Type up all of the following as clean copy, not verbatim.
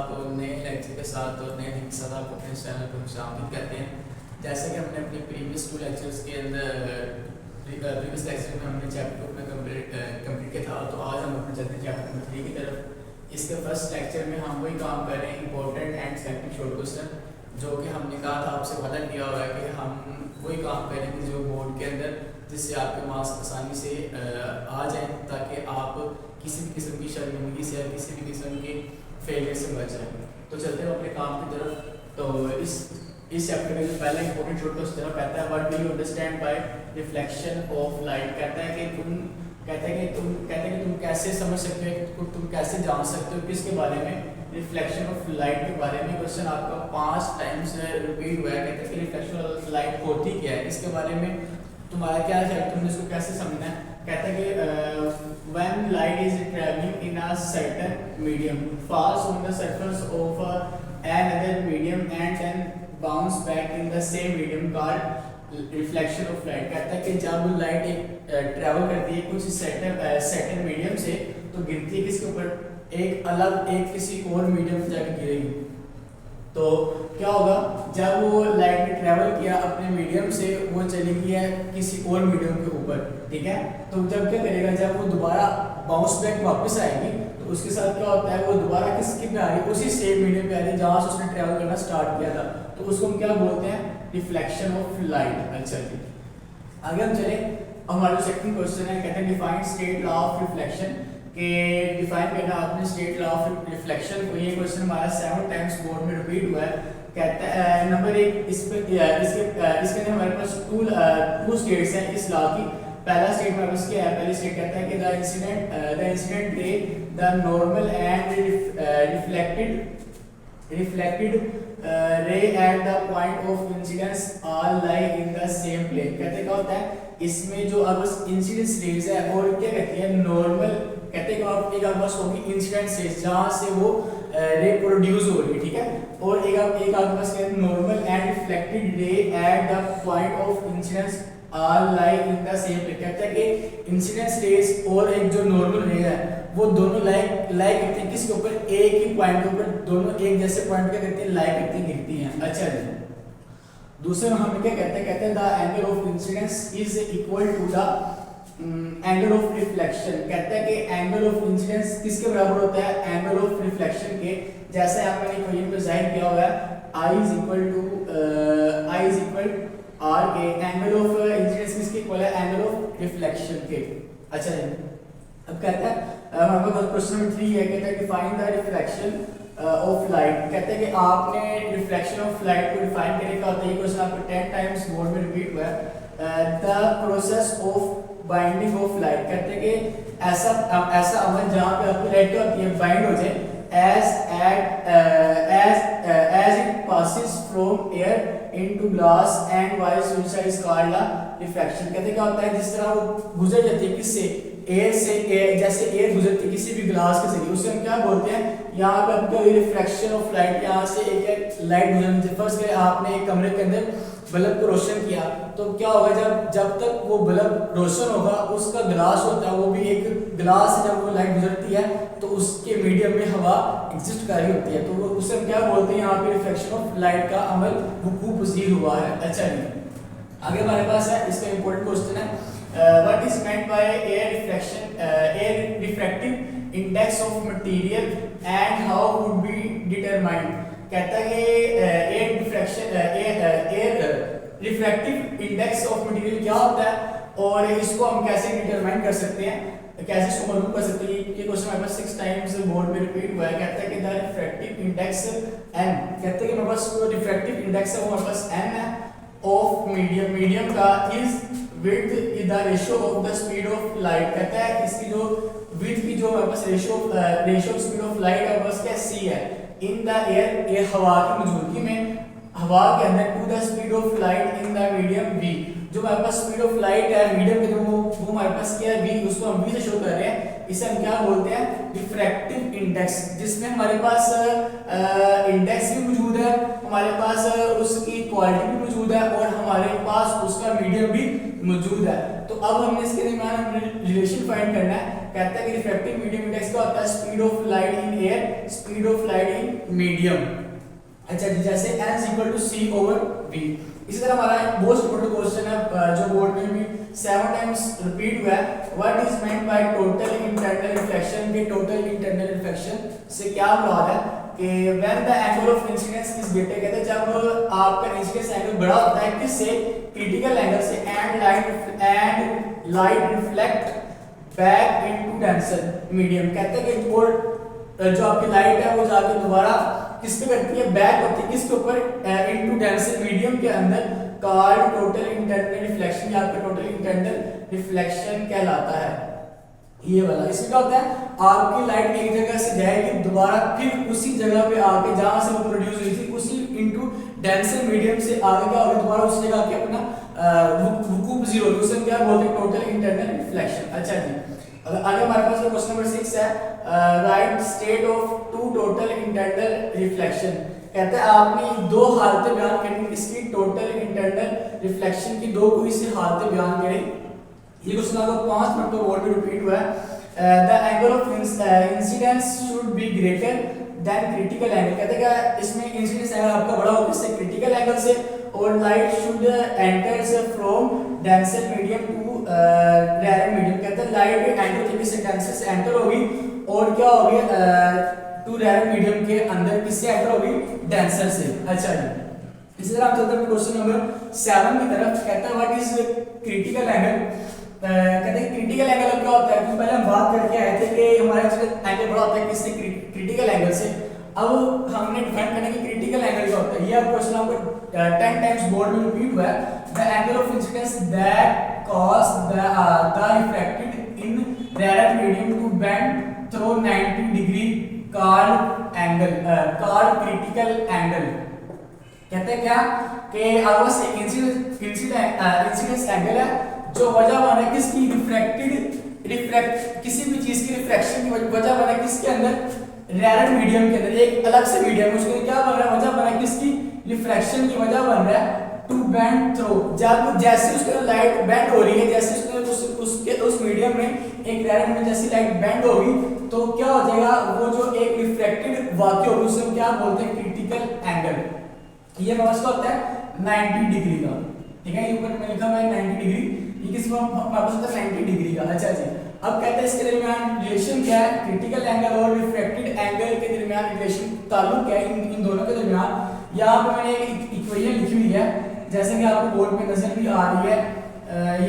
साथ और नए लेक्चर के साथ और नए दिन के साथ आपको अपने चैनल पर शामिल करते हैं। जैसा कि हमने अपने प्रीवियस 2 लेक्चर्स के अंदर प्रीवियस लेक्चर में हमने चैप्टर में कंप्लीट किया था, तो आज हम अपने चलते हैं चैप्टर नंबर 3 की तरफ। इसके फर्स्ट लेक्चर में हम वही काम कर रहे हैं, important and selective short question, जो कि हमने कहा था आपसे वादा किया हुआ है कि हम वही काम करेंगे जो बोर्ड के अंदर, जिससे आपके मार्क्स आसानी से आ जाएं, ताकि आप किसी भी किस्म की शर्मिंदगी से या किसी भी किस्म के फेलियर से बच जाएं। तो चलते हैं अपने काम की तरफ। तो इस चैप्टर में जो पहला इंपॉर्टेंट शॉर्ट क्वेश्चन कहता है what do you understand by reflection of light. कहता है कि तुम कैसे समझ सकते हो, तुम कैसे जान सकते हो किसके बारे में, रिफ्लेक्शन ऑफ लाइट के बारे में। क्वेश्चन आपका 5 टाइम्स रिपीट हुआ है। कहते हैं कि रिफ्लेक्शन ऑफ लाइट होती क्या है, इसके बारे में तुम्हारा क्या है, तुमने इसको कैसे समझना है। कहता है कि when light is traveling in a certain medium falls on the surface of another medium and then bounce back in the same medium called reflection of light। कहता है कि जब लाइट एक ट्रैवल करती है कुछ सर्टेन मीडियम से, तो गिरती है किसके ऊपर, एक किसी और मीडियम पे जाकर गिरेगी। तो क्या होगा, जब वो लाइट ने ट्रैवल किया अपने मीडियम से, वो चली गई है किसी और मीडियम के ऊपर, ठीक है। तो जब क्या करेगा, जब वो दोबारा बाउंस बैक वापस आएगी, तो उसके साथ क्या होता है, वो दोबारा किसकी पे आ रही है, उसी सेम मीडियम पे आ रही है जहाँ से उसने ट्रैवल करना स्टार्ट किया था। तो उसको हम क्या बोलते हैं, रिफ्लेक्शन ऑफ लाइट। अच्छा जी, आगे हम चले। हमारा जो सेकंड क्वेश्चन है, कहते हैं define state law of reflection. के डिफाइन करना आपने स्टेट लॉ ऑफ रिफ्लेक्शन को। ये क्वेश्चन हमारा 7 टाइम्स बोर्ड में रिपीट हुआ है। कहता है नंबर 1, इसके अंदर हमारे पास टू स्टेट्स हैं इस लॉ की। पहला स्टेट हमारे पास क्या है, पहली स्टेट कहता है कि the incident ray, the normal and reflected ray at the point of incidence all lie in the same plane. कहते क्या होता है, इसमें जो अब इंसिडेंस रेज है और क्या कहती है, नॉर्मल, कहते हैं कि आप एक आपके पास होगी इंसिडेंट रेज जहां से वो रे प्रोड्यूस हो रही है, ठीक है, और एक आपके पास क्या है, normal and reflected ray at the point of incidence are lie in the same plane. कहता है कि इंसिडेंस रेज और एक जो नॉर्मल रे है, वो दोनों लाई करते हैं किसके ऊपर, एक ही पॉइंट के ऊपर, दोनों एक जैसे पॉइंट पे करते हैं, लाई करती हैं, गिरती हैं। अच्छा जी, दूसरे में हम क्या कहते हैं the angle of incidence is equal to the angle of reflection. कहता है कि एंगल ऑफ इंसिडेंस किसके बराबर होता है, एंगल ऑफ रिफ्लेक्शन के। जैसे आपने इक्वेशन को जाहिर किया हुआ है, I is equal R के, एंगल ऑफ इंसिडेंस किसके इक्वल है, एंगल ऑफ रिफ्लेक्शन के। अच्छा जी, अब कहता है हमारे पास क्वेश्चन नंबर 3 है। कहता है define the reflection of light. कहते हैं कि आपने रिफ्लेक्शन ऑफ लाइट को डिफाइन करने का होता है। ये क्वेश्चन आपको 10 टाइम्स बोर्ड में रिपीट हुआ है। The process of binding of light. कहते हैं कि ऐसा अमल जहां पे आपकी लाइट क्या होती है, बाइंड हो जाए, as it passes from air into glass and vice versa is called a refraction। कहते हैं क्या होता है, जिस तरह वो गुजर जाती है किससे, एयर से, जैसे एयर गुजरती है किसी भी ग्लास के जरिए, उसे हम क्या बोलते हैं, यहाँ पे आपका रिफ्लेक्शन ऑफ लाइट, यहाँ से एक लाइट गुजरती है। फर्स्ट करें आपने एक कमरे के अंदर बल्ब को रोशन किया, तो क्या होगा, जब तक वो बल्ब रोशन होगा, उसका ग्लास होता है, वो भी एक ग्लास से जब वो लाइट गुजरती है, तो उसके मीडियम में हवा एग्जिस्ट कर रही होती है, तो वो उसे हम क्या बोलते हैं, यहाँ पे रिफ्लेक्शन ऑफ लाइट का अमल वकूअ पज़ीर हुआ है। अच्छा नहीं, आगे हमारे पास है, इसका इंपॉर्टेंट क्वेश्चन है, what is meant by air refractive index of material and how would be determined। कहता है कि air refractive index of material क्या होता है और इसको हम कैसे डिटरमाइन कर सकते हैं, कैसे इसको मालूम कर सकते हैं। ये क्वेश्चन हमारे पास 6 टाइम्स बोर्ड में रिपीट हुआ है। कहता है कि द रिफ्रैक्टिव इंडेक्स n, कहते हैं कि हमारे पास जो रिफ्रैक्टिव इंडेक्स है वो हमारे पास n है, ऑफ मीडियम का is width is the ratio of the speed of light. कहता है इसकी जो विड्थ की जो हमारे पास ratio of speed of light है बस क्या c है, इन द एयर, ये हवा की मौजूदगी में, हवा के अंदर, to the speed of light in the medium v। जो हमारे पास स्पीड ऑफ लाइट है मीडियम के, वो हमारे पास क्या है, v, उसको हम v से शो कर रहे हैं। इसे हम क्या बोलते हैं, रिफ्रैक्टिव इंडेक्स, जिसमें हमारे पास इंडेक्स भी मौजूद है, हमारे पास उसकी क्वालिटी भी मौजूद है और हमारे पास उसका मीडियम भी मौजूद है। तो अब हमने इसके दरमियान रिलेशन फाइंड करना है। कहता है कि रिफ्रैक्टिव मीडियम इंडेक्स क्या होता है, speed of light in air, speed speed of light in medium. अच्छा जी, जैसे n equal to c over v। इसी तरह हमारा मोस्ट इंपोर्टेंट क्वेश्चन है जो बोर्ड में भी 7 टाइम्स रिपीट हुआ है, what is meant by total internal reflection. के टोटल इंटरनल रिफ्लेक्शन से क्या मुराद है कि when the angle of incidence is greater, कहते हैं जब आपका इंसिडेंस एंगल बड़ा होता है किससे, क्रिटिकल एंगल से, and light reflect back into denser medium. कहते हैं कि और जो आपकी लाइट है वो जाके दोबारा किस पे करती है, बैक होती है किसके ऊपर, इनटू डेंसर मीडियम के अंदर, कॉल्ड टोटल इंटरनल रिफ्लेक्शन, या आपका टोटल इंटरनल रिफ्लेक्शन कहलाता है ये वाला। इसमें क्या होता है, आपकी लाइट एक जगह से जाएगी दोबारा फिर उसी जगह पे आके जहां से वो प्रोड्यूस हुई थी उसी इनटू डेंसर मीडियम से आगे क्या होगा, दोबारा उस जगह आके अपना वकूफ जीरो, उसे क्या बोलते हैं, टोटल इंटरनल रिफ्लेक्शन। अच्छा जी, आगे हमारे पास क्वेश्चन नंबर 6 है, write state of two total internal reflection. कहते हैं आपने दो हालतें बयान करनी इसकी टोटल इंटरनल रिफ्लेक्शन की, दो कोई सी हालतें बयान करें। ये क्वेश्चन आपको 5 मिनट वर्ड में रिपीट हुआ है। The angle of incidence should be greater than critical angle. कहते हैं इसमें इंसिडेंस एंगल आपका बड़ा होगा इससे क्रिटिकल एंगल से, और light should enters from denser medium to rarer medium. कहते हैं लाइट एंटर तरीके से डेंसर से एंटर होगी और क्या होगी, टू रेयर मीडियम के अंदर किससे एंटर होगी, डेंसर से। अच्छा जी, इसी तरह आप चलते हैं क्वेश्चन नंबर 7 की तरफ। कहता है व्हाट इज क्रिटिकल एंगल। कहते हैं क्रिटिकल एंगल क्या होता है, तो पहले हम बात करके आए थे कि हमारा एंगल बड़ा होता है किससे, क्रिटिकल एंगल से। अब हमने डिफाइन करना कि क्रिटिकल एंगल क्या होता है। ये आप क्वेश्चन आपको 10 टाइम्स बोर्ड में रिपीट हुआ है। The angle of incidence that cause the refracted in rare medium to bend through 90 degree called angle, called critical angle। कहते हैं क्या कि अगर से इंसिडेंस एंगल है जो वजह बना है किसकी, रिफ्रैक्ट किसी भी चीज की रिफ्रैक्शन की वजह बना है किसके अंदर, रेयर मीडियम के अंदर, एक अलग से मीडियम, उसके क्या बन रहा है, वजह बना है किसकी, रिफ्रैक्शन की वजह बन रहा है टू बेंड थ्रू। जब जैसे उसके लाइट बेंड हो रही है, जैसे उसके उस मीडियम में एक रेयर में जैसी लाइट बेंड होगी तो क्या हो जाएगा, वो जो एक रिफ्लेक्टेड वाक्य होगी उसे हम क्या बोलते हैं, क्रिटिकल एंगल। ये हमारा होता है 90 डिग्री का, ठीक है, ऊपर में लिखा हुआ है 90 डिग्री, ये किस हमारे पास होता है 90 डिग्री का। अच्छा जी, अब कहते हैं इसके दरमियान रिलेशन क्या है, क्रिटिकल एंगल और रिफ्लेक्टेड एंगल के दरमियान रिलेशन, ताल्लुक क्या है इन दोनों के दरमियान। यहाँ पे मैंने एक इक्वेशन लिखी हुई है जैसे कि आपको बोर्ड पे नजर भी आ रही है,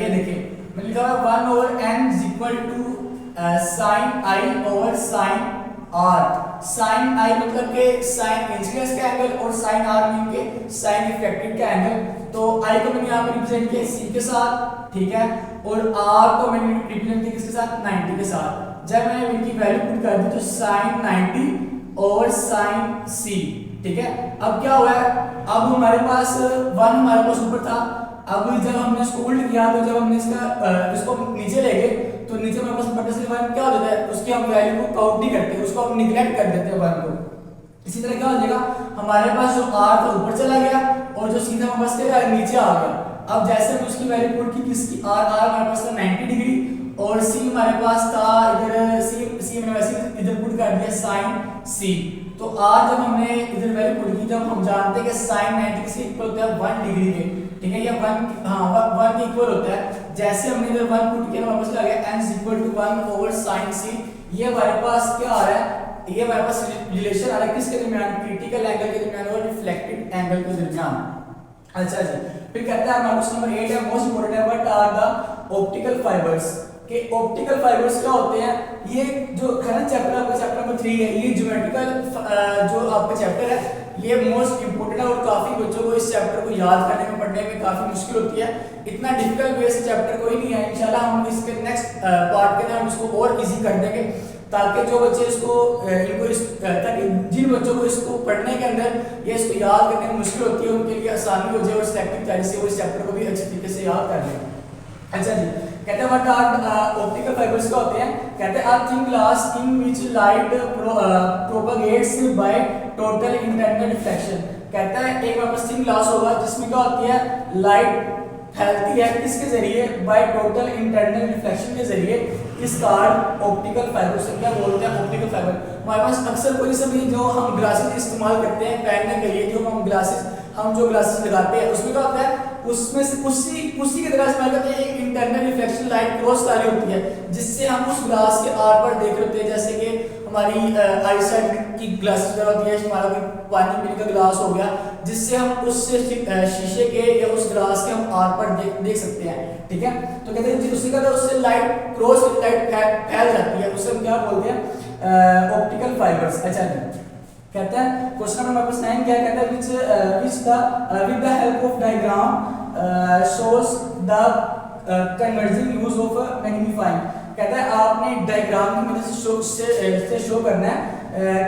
ये देखिए मैंने लिखा है 1 over n is equal to sin i over sin r। sin i मतलब के sin इंसिडेंस का एंगल और sin r मीन के sin रिफ्लेक्टेड का एंगल। तो i को मैंने यहाँ पे रिप्रेजेंट किया c के साथ, ठीक है, और r को मैंने रिप्रेजेंट किया किसके साथ, 90 के साथ। जब मैंने इनकी वैल्यू पुट कर दी तो sin 90 over sin c, ठीक है। अब क्या हुआ है, अब हमारे पास 1 हमारे पास ऊपर था, अब जब हमने इसको उल्ट किया तो जब हमने इसको नीचे ले गए तो नीचे हमारे पास बटे से 1 क्या हो जाता है, उसकी हम वैल्यू को काउंट नहीं करते, उसको हम निगलेक्ट कर देते हैं 1 को। इसी तरह क्या हो जाएगा, हमारे पास जो r था ऊपर चला गया और जो सीधा हमारे पास नीचे आ गया। अब जैसे हमने उसकी वैल्यू पुट की किसकी, r हमारे पास था 90 डिग्री और c हमारे पास था इधर c मैंने वैसे इधर पुट कर दिया sin c। तो r जब हमने इधर वैल्यू पुट की, जब हम जानते हैं कि sin 90 किसके इक्वल होता है 1 डिग्री के, ठीक है, ये 1 के इक्वल होता है। जैसे हमने इधर 1 पुट किया हमारे पास आ गया n equal to 1 over sin c। ये हमारे पास क्या आ रहा है, ये हमारे पास रिलेशन आ रहा है किसके दरमियान, क्रिटिकल एंगल के दरमियान और रिफ्लेक्टेड एंगल के दरमियान। अच्छा जी, फिर कहता है हमारा क्वेश्चन नंबर 8 है, मोस्ट इंपोर्टेंट है, what are the optical fibres. के ऑप्टिकल फाइबर्स क्या होते हैं, ये जो करंट चैप्टर आपका चैप्टर नंबर 3 है, ये ज्योमेट्रिकल जो आपका चैप्टर है ये मोस्ट इंपोर्टेंट है और काफी बच्चों को इस चैप्टर को याद करने में पढ़ने में काफी मुश्किल होती है। इतना डिफिकल्ट वे से चैप्टर कोई नहीं है, इंशाल्लाह हम इसके नेक्स्ट पार्ट के अंदर हम इसको और इजी कर देंगे ताकि जो बच्चे इसको ताकि जिन बच्चों को इसको पढ़ने के अंदर या इसको याद करने में मुश्किल होती है उनके लिए आसानी हो जाए और सिलेक्टिव तरीके से वो इस चैप्टर को भी अच्छे तरीके से याद कर लें। अच्छा जी, कहते हैं व्हाट आर ऑप्टिकल फाइबर्स क्या होते हैं। कहते हैं are thin glass in which light propagates by total internal reflection. कहता है एक हमारे पास थिन ग्लास होगा जिसमें क्या होती है, लाइट हेल्थी है किसके जरिए, बाय टोटल इंटरनल रिफ्लेक्शन के जरिए। इस कार्ड ऑप्टिकल फाइबर से क्या बोलते हैं, ऑप्टिकल फाइबर। हमारे पास अक्सर कोई सभी जो हम ग्लासेस इस्तेमाल करते हैं पहनने के लिए, जो हम जो ग्लासेस लगाते हैं उसमें क्या होता है, उसमें से उसी की तरह इस्तेमाल करते हैं, एक इंटरनल रिफ्लेक्शन लाइट क्रॉस कर रही होती है जिससे हम उस ग्लास के आर पर देख रहे होते हैं। जैसे कि हमारी आई साइड की ग्लासेस वगैरह होती है, हमारा कोई पानी पीने का ग्लास हो गया, जिससे हम उससे शीशे के या उस ग्लास के हम आर पर देख सकते हैं, ठीक है। तो कहते हैं उसी का उससे लाइट क्रॉस लाइट फैल जाती है, उससे हम क्या बोलते हैं, ऑप्टिकल फाइबर्स। अच्छा जी, कहते हैं क्वेश्चन नंबर 9 क्या कहता है, with the help of diagram shows the converging use of magnifying. कहता है आपने डायग्राम की मदद से शो करना है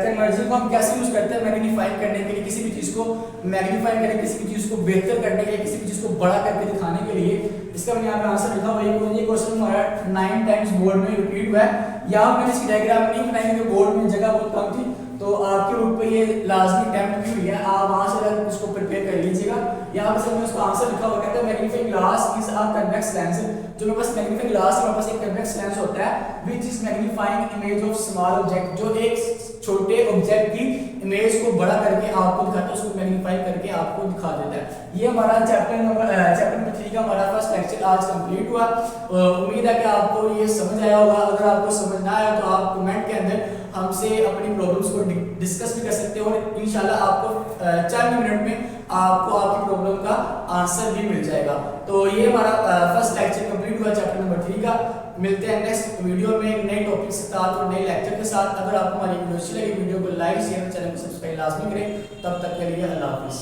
कन्वर्जन को हम कैसे यूज करते हैं मैग्नीफाई करने के लिए, किसी भी चीज को मैग्नीफाई करने, किसी भी चीज को बेहतर करने के लिए, किसी भी चीज को बड़ा करके दिखाने के लिए। इसका मैंने यहाँ पे आंसर लिखा हुआ है, ये क्वेश्चन हमारा 9 टाइम्स बोर्ड में रिपीट हुआ है। यहाँ मैंने इसकी डायग्राम नहीं बनाई क्योंकि बोर्ड में जगह बहुत कम थी, तो आपके रूप पे ये लाजमी अटेम्प्ट भी हुई है, आप वहां से इसको प्रिपेयर कर लीजिएगा। यहाँ पे मैंने उसका आंसर लिखा हुआ कहता है magnifying glass is a convex lens. जो मेरे पास मैग्नीफाइंग ग्लास है, मेरे पास एक कन्वेक्स लेंस होता है which is magnifying image of small object, जो एक छोटे ऑब्जेक्ट की इमेज को बड़ा करके आपको दिखाता है, उसको मैग्नीफाई करके आपको दिखा देता है। ये हमारा चैप्टर नंबर 3 का हमारा फर्स्ट लेक्चर आज कंप्लीट हुआ। उम्मीद है कि आपको ये समझ आया होगा। अगर आपको समझ ना आया तो आप कमेंट के अंदर हमसे अपनी प्रॉब्लम्स को डिस्कस भी कर सकते हो और इंशाल्लाह आपको चंद मिनट में आपको आपकी प्रॉब्लम का आंसर भी मिल जाएगा। तो ये हमारा फर्स्ट लेक्चर कंप्लीट हुआ चैप्टर नंबर 3 का। मिलते हैं नेक्स्ट वीडियो में नए टॉपिक के साथ और नए लेक्चर के साथ। अगर आपको हमारी वीडियो अच्छी लगी, वीडियो को लाइक शेयर, चैनल को सब्सक्राइब लाजमी करें। तब तक के लिए अल्लाह हाफिज़।